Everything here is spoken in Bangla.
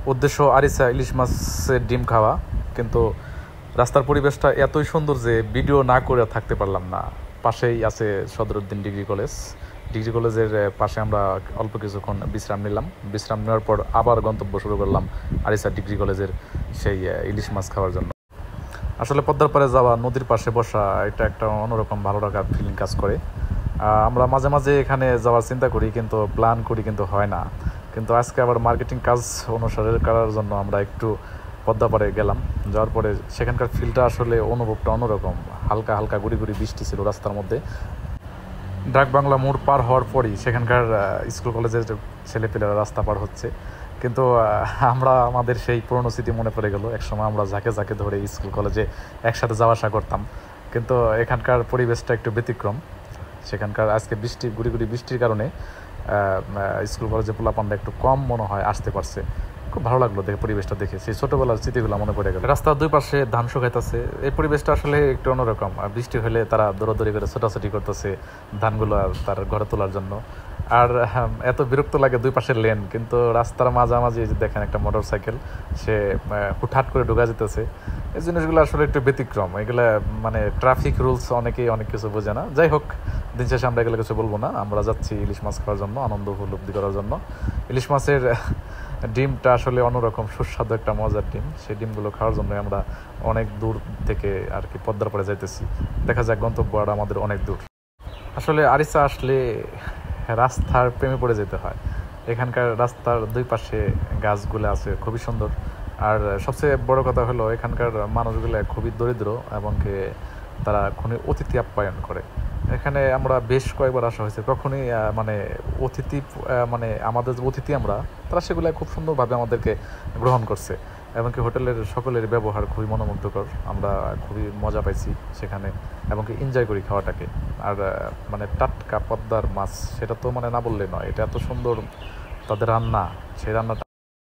উদ্দেশ্য আরিসা ইলিশ মাছের ডিম খাওয়া, কিন্তু রাস্তার পরিবেশটা এতই সুন্দর যে ভিডিও না করে থাকতে পারলাম না। পাশেই আছে সদরুদ্দিন ডিগ্রি কলেজ। ডিগ্রি কলেজের পাশে আমরা অল্প কিছুক্ষণ বিশ্রাম নিলাম। বিশ্রাম নেওয়ার পর আবার গন্তব্য শুরু করলাম আরিসা ডিগ্রি কলেজের সেই ইলিশ মাছ খাওয়ার জন্য। আসলে পদ্মার পাড়ে যাওয়া, নদীর পাশে বসা, এটা একটা অন্যরকম ভালো লাগার ফিলিং কাজ করে। আমরা মাঝে মাঝে এখানে যাওয়ার চিন্তা করি, কিন্তু প্ল্যান করি, কিন্তু হয় না। কিন্তু আজকে আবার মার্কেটিং কাজ অনুসারে করার জন্য আমরা একটু পদ্মা পাড়ে গেলাম। যাওয়ার পরে সেখানকার ফিলটা আসলে অনুভবটা অন্যরকম। হালকা হালকা গুড়ি গুড়ি বৃষ্টি ছিল রাস্তার মধ্যে। ডাক বাংলা মোড় পার হওয়ার পরই সেখানকার স্কুল কলেজের ছেলেপেলেরা রাস্তা পার হচ্ছে। কিন্তু আমরা আমাদের সেই পুরনো স্মৃতি মনে পড়ে গেল। একসময় আমরা ঝাঁকে ঝাঁকে ধরে স্কুল কলেজে একসাথে যাওয়া আসা করতাম। কিন্তু এখানকার পরিবেশটা একটু ব্যতিক্রম। সেখানকার আজকে বৃষ্টি, গুড়ি গুড়ি বৃষ্টির কারণে স্কুল কলেজে পোলাপানটা একটু কম মনে হয় আসতে পারছে। খুব ভালো লাগলো দেখে, পরিবেশটা দেখে সেই ছোটোবেলার স্মৃতিগুলো মনে পড়ে গেল। রাস্তার দুই পাশে ধান শুকাইতেছে, এই পরিবেশটা আসলে একটু অন্যরকম। আর বৃষ্টি হলে তারা দৌড়াদৌড়ি করে ছোটাছুটি করতেছে ধানগুলো তার ঘরে তোলার জন্য। আর এত বিরক্ত লাগে দুই পাশের লেন, কিন্তু রাস্তার মাঝামাঝি দেখেন একটা মোটর সাইকেল, সে হুটহাট করে ঢোকা যেতেছে। এই জিনিসগুলো আসলে একটু ব্যতিক্রম। এগুলো মানে ট্রাফিক রুলস অনেকেই অনেক কিছু বোঝে না। যাই হোক, দিন শেষে আমরা এগুলো কিছু বলবো না। আমরা যাচ্ছি ইলিশ মাছ খাওয়ার জন্য, আনন্দ উপলব্ধি করার জন্য। ইলিশ মাছের ডিমটা আসলে অন্যরকম সুস্বাদু একটা মজার ডিম। সেই ডিমগুলো খাওয়ার জন্য আমরা অনেক দূর থেকে আর কি পদ্মার পাড়ে যাইতেছি। দেখা যাক, গন্তব্য আর আমাদের অনেক দূর। আসলে আরিসা আসলে রাস্তার প্রেমে পড়ে যেতে হয়। এখানকার রাস্তার দুই পাশে গাছগুলো আছে, খুবই সুন্দর। আর সবচেয়ে বড় কথা হলো এখানকার মানুষগুলো খুবই দরিদ্র এবং তারা খুবই অতিথি আপ্যায়ন করে। এখানে আমরা বেশ কয়েকবার আসা হয়েছে, তখনই মানে অতিথি মানে আমাদের যে অতিথি আমরা, তারা সেগুলো খুব সুন্দরভাবে আমাদেরকে গ্রহণ করছে। এমনকি হোটেলের সকলের ব্যবহার খুবই মনোমুগ্ধকর। আমরা খুবই মজা পাইছি সেখানে, এবং এনজয় করি খাওয়াটাকে। আর মানে টাটকা পদ্মার মাছ, সেটা তো মানে না বললে নয়। এটা এত সুন্দর তাদের রান্না, সেই রান্নাটা